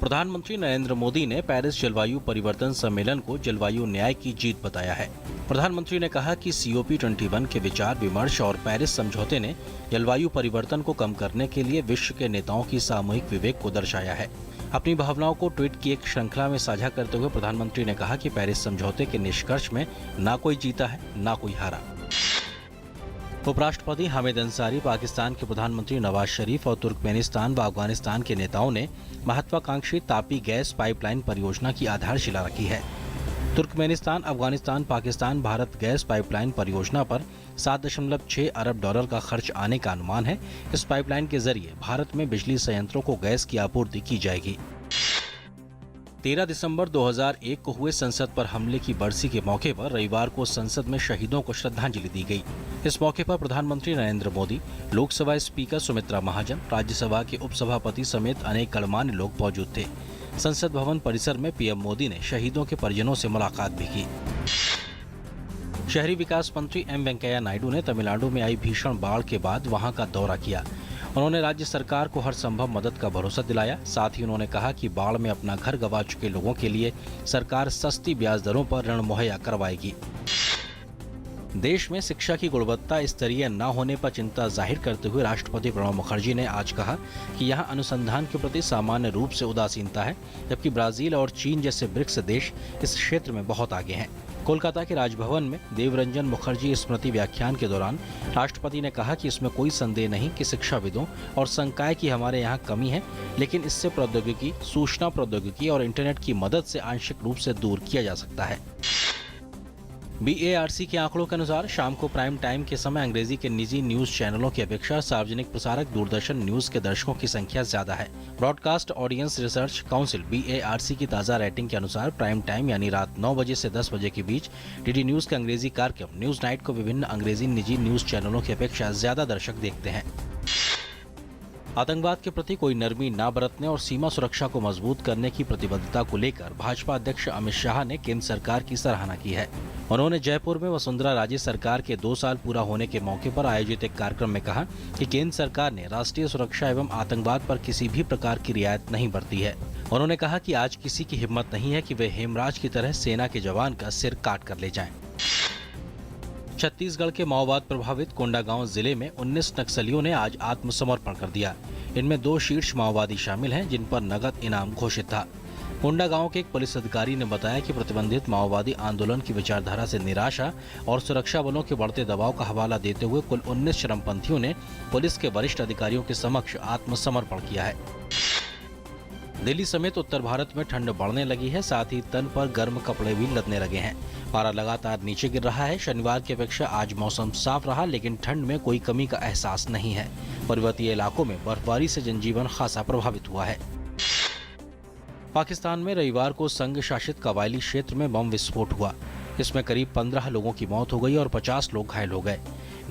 प्रधानमंत्री नरेंद्र मोदी ने पेरिस जलवायु परिवर्तन सम्मेलन को जलवायु न्याय की जीत बताया है। प्रधानमंत्री ने कहा कि COP21 के विचार विमर्श और पेरिस समझौते ने जलवायु परिवर्तन को कम करने के लिए विश्व के नेताओं की सामूहिक विवेक को दर्शाया है। अपनी भावनाओं को ट्वीट की एक श्रृंखला में साझा करते हुए प्रधानमंत्री ने कहा कि पेरिस समझौते के निष्कर्ष में ना कोई जीता है, ना कोई हारा। उपराष्ट्रपति हामिद अंसारी, पाकिस्तान के प्रधानमंत्री नवाज शरीफ और तुर्कमेनिस्तान व अफगानिस्तान के नेताओं ने महत्वाकांक्षी तापी गैस पाइपलाइन परियोजना की आधारशिला रखी है। Turkmenistan, Afghanistan, Pakistan Bharat gas pipeline परियोजना पर 7.6 अरब डॉलर का खर्च आने का अनुमान है। इस पाइपलाइन के जरिए भारत में बिजली संयंत्रों को गैस की आपूर्ति की जाएगी। 13 दिसंबर 2001 को हुए संसद पर हमले की बरसी के मौके पर रविवार को संसद में शहीदों को श्रद्धांजलि दी गई। इस मौके पर प्रधानमंत्री नरेंद्र मोदी, लोकसभा स्पीकर सुमित्रा महाजन, राज्यसभा के उपसभापति समेत अनेक गणमान्य लोग मौजूद थे। संसद भवन परिसर में पीएम मोदी ने शहीदों के परिजनों से मुलाकात भी की। शहरी विकास मंत्री एम वेंकैया नायडू ने तमिलनाडु में आई भीषण बाढ़ के बाद वहां का दौरा किया। उन्होंने राज्य सरकार को हर संभव मदद का भरोसा दिलाया। साथ ही उन्होंने कहा कि बाढ़ में अपना घर गंवा चुके लोगों के लिए सरकार सस्ती ब्याज दरों पर ऋण मुहैया करवाएगी। देश में शिक्षा की गुणवत्ता स्तरीय न होने पर चिंता जाहिर करते हुए राष्ट्रपति प्रणब मुखर्जी ने आज कहा कि यहां अनुसंधान के प्रति सामान्य रूप से उदासीनता है, जबकि ब्राजील और चीन जैसे ब्रिक्स देश इस क्षेत्र में बहुत आगे हैं। कोलकाता के राजभवन में देवरंजन मुखर्जी स्मृति व्याख्यान के दौरान राष्ट्रपति ने कहा कि इसमें कोई संदेह नहीं कि शिक्षाविदों और संकाय की हमारे यहाँ कमी है, लेकिन इससे प्रौद्योगिकी, सूचना प्रौद्योगिकी और इंटरनेट की मदद से आंशिक रूप से दूर किया जा सकता है। BARC के आंकड़ों के अनुसार शाम को प्राइम टाइम के समय अंग्रेजी के निजी न्यूज चैनलों की अपेक्षा सार्वजनिक प्रसारक दूरदर्शन न्यूज के दर्शकों की संख्या ज्यादा है। Broadcast audience research council BARC की ताजा रेटिंग के अनुसार प्राइम टाइम यानी रात 9 बजे से 10 बजे के बीच DD न्यूज के अंग्रेजी कार्यक्रम न्यूज नाइट को विभिन्न अंग्रेजी निजी न्यूज चैनलों की अपेक्षा ज्यादा दर्शक देखते हैं। आतंकवाद के प्रति कोई नरमी न बरतने और सीमा सुरक्षा को मजबूत करने की प्रतिबद्धता को लेकर भाजपा अध्यक्ष अमित शाह ने केंद्र सरकार की सराहना की है। उन्होंने जयपुर में वसुंधरा राजे सरकार के 2 साल पूरा होने के मौके पर आयोजित एक कार्यक्रम में कहा कि केंद्र सरकार ने राष्ट्रीय सुरक्षा एवं आतंकवाद पर किसी भी प्रकार की रियायत नहीं बरती है। उन्होंने कहा कि आज किसी की हिम्मत नहीं है कि वे हेमराज की तरह सेना के जवान का सिर काट कर ले जाएं। छत्तीसगढ़ के माओवाद प्रभावित कोंडागांव जिले में 19 नक्सलियों ने आज आत्मसमर्पण कर दिया। इनमें 2 शीर्ष माओवादी शामिल हैं, जिन पर नगद इनाम घोषित था। कोंडागांव के एक पुलिस अधिकारी ने बताया कि प्रतिबंधित माओवादी आंदोलन की विचारधारा से निराशा और सुरक्षा बलों के बढ़ते दबाव का हवाला देते हुए कुल 19 चरमपंथियों ने पुलिस के वरिष्ठ अधिकारियों के समक्ष आत्मसमर्पण किया है। दिल्ली समेत उत्तर भारत में ठंड बढ़ने लगी है, साथ ही तन पर गर्म कपड़े भी लदने लगे हैं। पारा लगातार नीचे गिर रहा है। शनिवार की अपेक्षा आज मौसम साफ रहा, लेकिन ठंड में कोई कमी का एहसास नहीं है। पर्वतीय इलाकों में बर्फबारी से जनजीवन खासा प्रभावित हुआ है। पाकिस्तान में रविवार को संघ शासित कबायली क्षेत्र में बम विस्फोट हुआ। इसमें करीब 15 लोगों की मौत हो गई और 50 लोग घायल हो गए।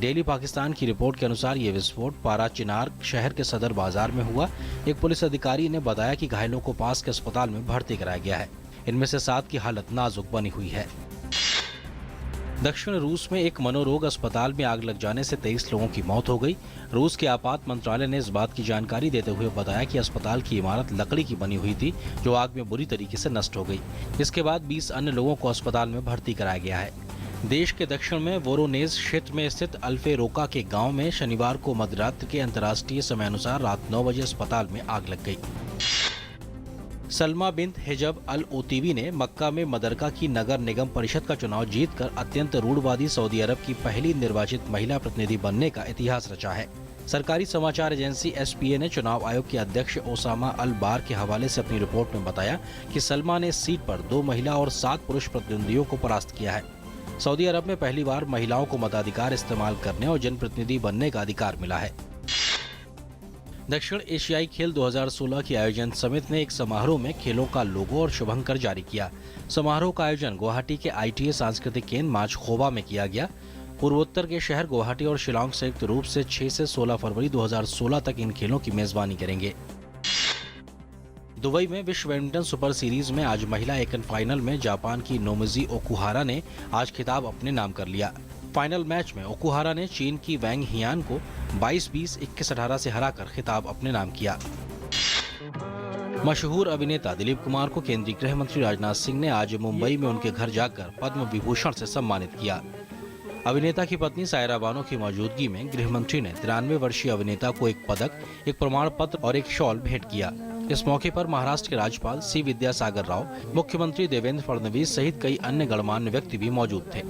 डेली पाकिस्तान की रिपोर्ट के अनुसार ये विस्फोट पारा चिनार शहर के सदर बाजार में हुआ। एक पुलिस अधिकारी ने बताया कि घायलों को पास के अस्पताल में भर्ती कराया गया है। इनमें से 7 की हालत नाजुक बनी हुई है। दक्षिण रूस में एक मनोरोग अस्पताल में आग लग जाने से 23 लोगों की मौत हो गई। रूस के आपात मंत्रालय ने इस बात की जानकारी देते हुए बताया कि अस्पताल की इमारत लकड़ी की बनी हुई थी, जो आग में बुरी तरीके से नष्ट हो गई। इसके बाद 20 अन्य लोगों को अस्पताल में भर्ती कराया गया है। देश के दक्षिण में वोरोनेज क्षेत्र में स्थित अल्फेरोका के गांव में शनिवार को मध्यरात्रि के अंतर्राष्ट्रीय समयानुसार रात 9 बजे अस्पताल में आग लग गई। सलमा बिन्त हिजब अल ओतीवी ने मक्का में मदरका की नगर निगम परिषद का चुनाव जीतकर अत्यंत रूढ़वादी सऊदी अरब की पहली निर्वाचित महिला प्रतिनिधि बनने का इतिहास रचा है। सरकारी समाचार एजेंसी SPA ने चुनाव आयोग के अध्यक्ष ओसामा अल बार के हवाले से अपनी रिपोर्ट में बताया कि सलमा ने इस सीट पर 2 महिला और 7 पुरुष प्रतिद्वंदियों को परास्त किया है। सऊदी अरब में पहली बार महिलाओं को मताधिकार इस्तेमाल करने और जनप्रतिनिधि बनने का अधिकार मिला है। दक्षिण एशियाई खेल 2016 की आयोजन समिति ने एक समारोह में खेलों का लोगो और शुभंकर जारी किया। समारोह का आयोजन गुवाहाटी के ITA सांस्कृतिक केंद्र माचखोवा में किया गया। पूर्वोत्तर के शहर गुवाहाटी और शिलांग संयुक्त रूप से 6 से 16 फरवरी 2016 तक इन खेलों की मेजबानी करेंगे। दुबई में विश्व बैडमिंटन सुपर सीरीज में आज महिला एकल फाइनल में जापान की नोमिजी ओकुहारा ने आज खिताब अपने नाम कर लिया। फाइनल मैच में ओकुहारा ने चीन की वैंग हियान को 22-20, 21-18 से हराकर खिताब अपने नाम किया। मशहूर अभिनेता दिलीप कुमार को केंद्रीय गृह मंत्री राजनाथ सिंह ने आज मुंबई में उनके घर जाकर पद्म विभूषण से सम्मानित किया। अभिनेता की पत्नी सायरा बानो की मौजूदगी में गृह मंत्री ने 93 वर्षीय अभिनेता को एक पदक, एक प्रमाण पत्र और एक शॉल भेंट किया। इस मौके पर महाराष्ट्र के राज्यपाल सी विद्यासागर राव, मुख्यमंत्री देवेंद्र फडणवीस सहित कई अन्य गणमान्य व्यक्ति भी मौजूद थे।